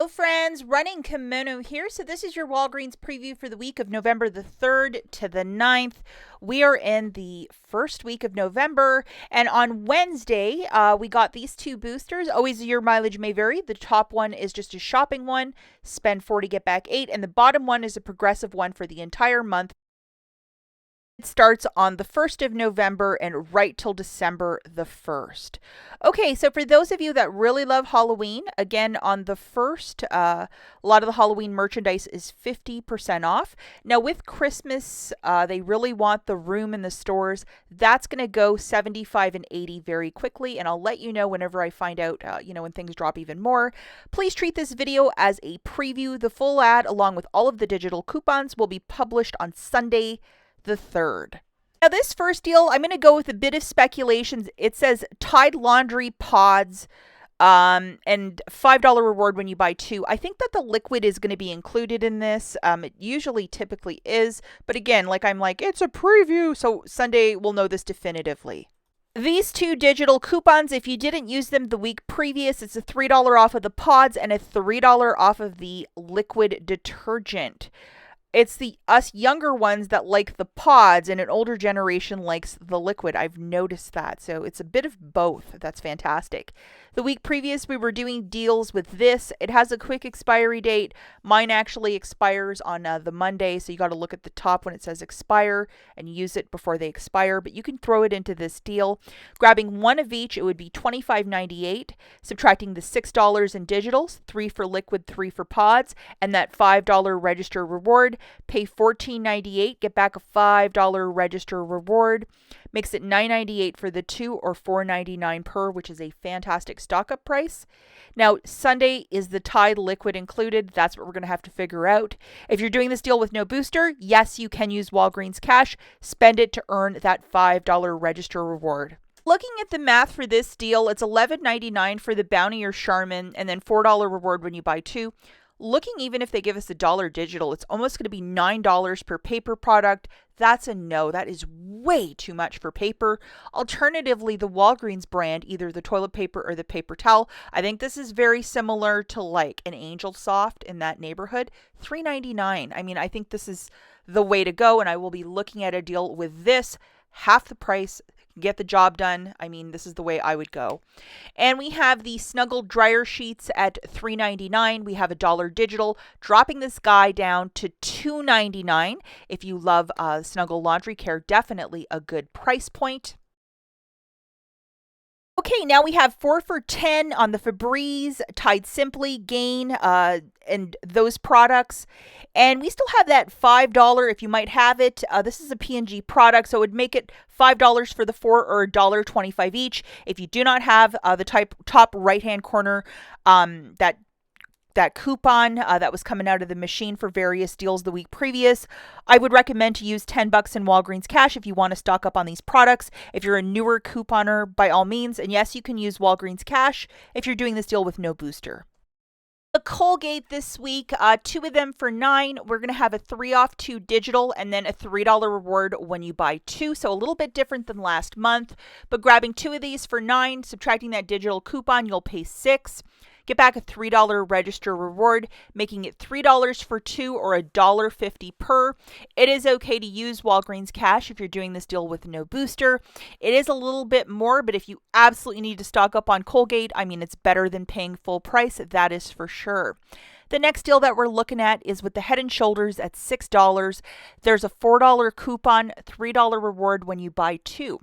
Hello friends, Running Kimono here. So this is your Walgreens preview for the week of November the 3rd to the 9th. We are in the first week of November, and on Wednesday, we got these two boosters. Always your mileage may vary. The top one is just a shopping one, spend 40, get back 8, and the bottom one is a progressive one for the entire month. It starts on the 1st of November and right till December the 1st. Okay, so for those of you that really love Halloween, again, on the 1st, a lot of the Halloween merchandise is 50% off. Now, with Christmas, they really want the room in the stores. That's going to go 75 and 80 very quickly, and I'll let you know whenever I find out, when things drop even more. Please treat this video as a preview. The full ad, along with all of the digital coupons, will be published on Sunday, the 3rd. Now, this first deal, I'm going to go with a bit of speculations. It says Tide Laundry Pods and $5 reward when you buy 2. I think that the liquid is going to be included in this. It usually typically is. But again, it's a preview. So Sunday we'll know this definitively. These two digital coupons, if you didn't use them the week previous, it's a $3 off of the pods and a $3 off of the liquid detergent. It's us younger ones that like the pods, and an older generation likes the liquid. I've noticed that. So it's a bit of both. That's fantastic. The week previous, we were doing deals with this. It has a quick expiry date. Mine actually expires on the Monday, so you got to look at the top when it says expire and use it before they expire. But you can throw it into this deal. Grabbing one of each, it would be $25.98. Subtracting the $6 in digitals, 3 for liquid, 3 for pods, and that $5 register reward. Pay $14.98, get back a $5 register reward. Makes it $9.98 for the 2 or $4.99 per, which is a fantastic stock up price. Now, Sunday is the Tide liquid included. That's what we're going to have to figure out. If you're doing this deal with no booster, yes, you can use Walgreens cash. Spend it to earn that $5 register reward. Looking at the math for this deal, it's $11.99 for the Bounty or Charmin, and then $4 reward when you buy 2. Looking, even if they give us $1 digital, it's almost going to be $9 per paper product. That's a no. That is way too much for paper. Alternatively, the Walgreens brand, either the toilet paper or the paper towel, I think this is very similar to like an Angel Soft in that neighborhood. $3.99. I mean, I think this is the way to go, and I will be looking at a deal with this, half the price, get the job done. I mean, this is the way I would go. And we have the Snuggle dryer sheets at $3.99. We have $1 digital, dropping this guy down to $2.99. If you love Snuggle laundry care, definitely a good price point. Okay, now we have 4 for $10 on the Febreze, Tide Simply, Gain, and those products. And we still have that $5 if you might have it. This is a P&G product, so it would make it $5 for the 4 or $1.25 each. If you do not have the top right-hand corner, that coupon that was coming out of the machine for various deals the week previous, I would recommend to use $10 in Walgreens cash if you want to stock up on these products. If you're a newer couponer, by all means, and yes, you can use Walgreens cash if you're doing this deal with no booster. The Colgate this week, 2 of them for $9. We're going to have a 3 off 2 digital and then a $3 reward when you buy 2. So a little bit different than last month, but grabbing 2 of these for $9, subtracting that digital coupon, you'll pay $6. Get back a $3 register reward, making it $3 for 2 or $1.50 per. It is okay to use Walgreens cash if you're doing this deal with no booster. It is a little bit more, but if you absolutely need to stock up on Colgate, I mean, it's better than paying full price. That is for sure. The next deal that we're looking at is with the Head & Shoulders at $6. There's a $4 coupon, $3 reward when you buy 2.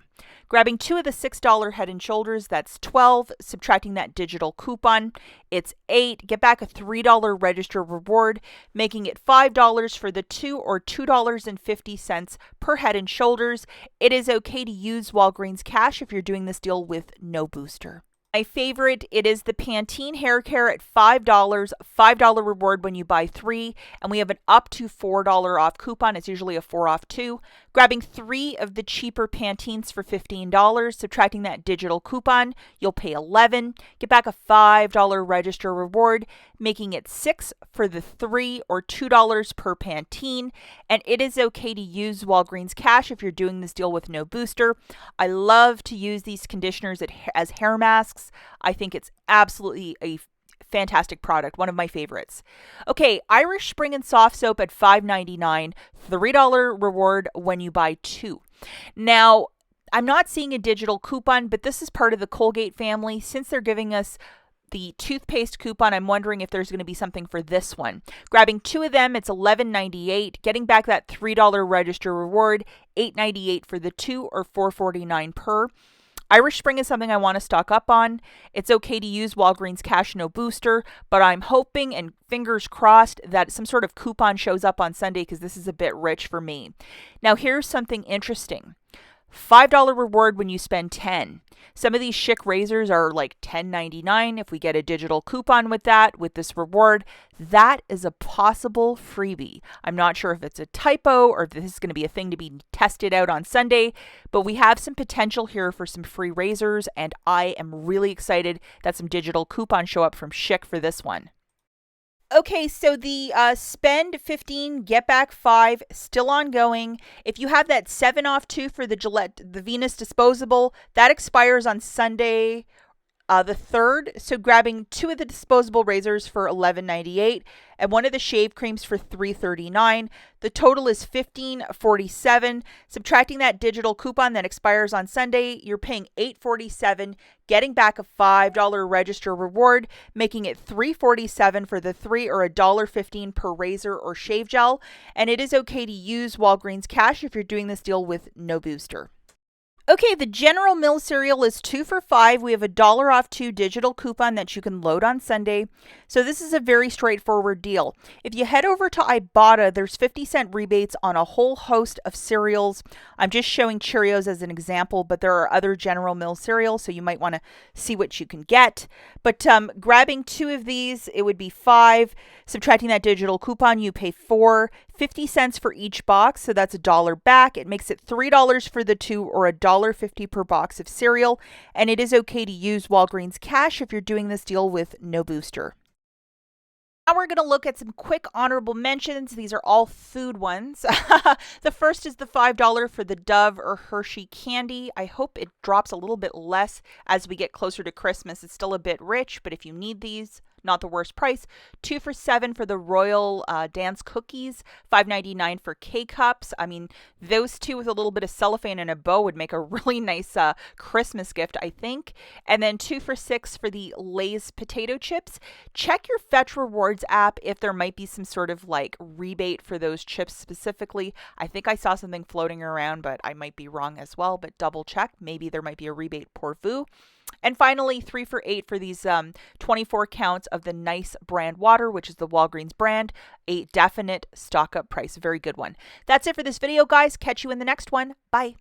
Grabbing 2 of the $6 Head & Shoulders, that's $12. Subtracting that digital coupon, it's $8. Get back a $3 register reward, making it $5 for the 2 or $2.50 per Head & Shoulders. It is okay to use Walgreens cash if you're doing this deal with no booster. My favorite, it is the Pantene hair care at $5, $5 reward when you buy 3, and we have an up to $4 off coupon. It's usually a 4 off 2. Grabbing 3 of the cheaper Pantenes for $15, subtracting that digital coupon, you'll pay $11. Get back a $5 register reward, making it $6 for the 3 or $2 per Pantene, and it is okay to use Walgreens cash if you're doing this deal with no booster. I love to use these conditioners as hair masks. I think it's absolutely fantastic product, one of my favorites. Okay, Irish Spring and Soft Soap at $5.99, $3 reward when you buy 2. Now, I'm not seeing a digital coupon, but this is part of the Colgate family. Since they're giving us the toothpaste coupon, I'm wondering if there's going to be something for this one. Grabbing 2 of them, it's $11.98. Getting back that $3 register reward, $8.98 for the 2 or $4.49 per. Irish Spring is something I want to stock up on. It's okay to use Walgreens Cash No Booster, but I'm hoping and fingers crossed that some sort of coupon shows up on Sunday because this is a bit rich for me. Now here's something interesting. $5 reward when you spend 10. Some of these Schick razors are like $10.99. If we get a digital coupon with that, with this reward, that is a possible freebie. I'm not sure if it's a typo or if this is going to be a thing to be tested out on Sunday, but we have some potential here for some free razors, and I am really excited that some digital coupons show up from Schick for this one. Okay, so the spend 15, get back 5, still ongoing. If you have that 7 off 2 for the Gillette, the Venus disposable, that expires on Sunday the 3rd. So grabbing 2 of the disposable razors for $11.98 and 1 of the shave creams for $3.39. The total is $15.47. Subtracting that digital coupon that expires on Sunday, you're paying $8.47, getting back a $5 register reward, making it $3.47 for the 3 or $1.15 per razor or shave gel. And it is okay to use Walgreens Cash if you're doing this deal with no booster. Okay, the General Mills cereal is 2 for $5. We have a $1 off 2 digital coupon that you can load on Sunday. So this is a very straightforward deal. If you head over to IBOTTA, there's 50-cent rebates on a whole host of cereals. I'm just showing Cheerios as an example, but there are other General Mills cereals, so you might want to see what you can get. But grabbing 2 of these, it would be 5. Subtracting that digital coupon, you pay 4. 50 cents for each box, so that's $1 back. It makes it $3 for the 2 or $1.50 per box of cereal, and it is okay to use Walgreens Cash if you're doing this deal with no booster. Now we're going to look at some quick honorable mentions. These are all food ones. The first is the $5 for the Dove or Hershey candy. I hope it drops a little bit less as we get closer to Christmas. It's still a bit rich, but if you need these, not the worst price. 2 for $7 for the Royal Dance cookies, $5.99 for K-Cups. I mean, those two with a little bit of cellophane and a bow would make a really nice Christmas gift, I think. And then 2 for $6 for the Lay's potato chips. Check your Fetch Rewards app if there might be some sort of like rebate for those chips specifically. I think I saw something floating around, but I might be wrong as well, but double check. Maybe there might be a rebate pour vous. And finally, 3 for $8 for these 24 counts of the Nice brand water, which is the Walgreens brand. A definite stock up price. Very good one. That's it for this video, guys. Catch you in the next one. Bye.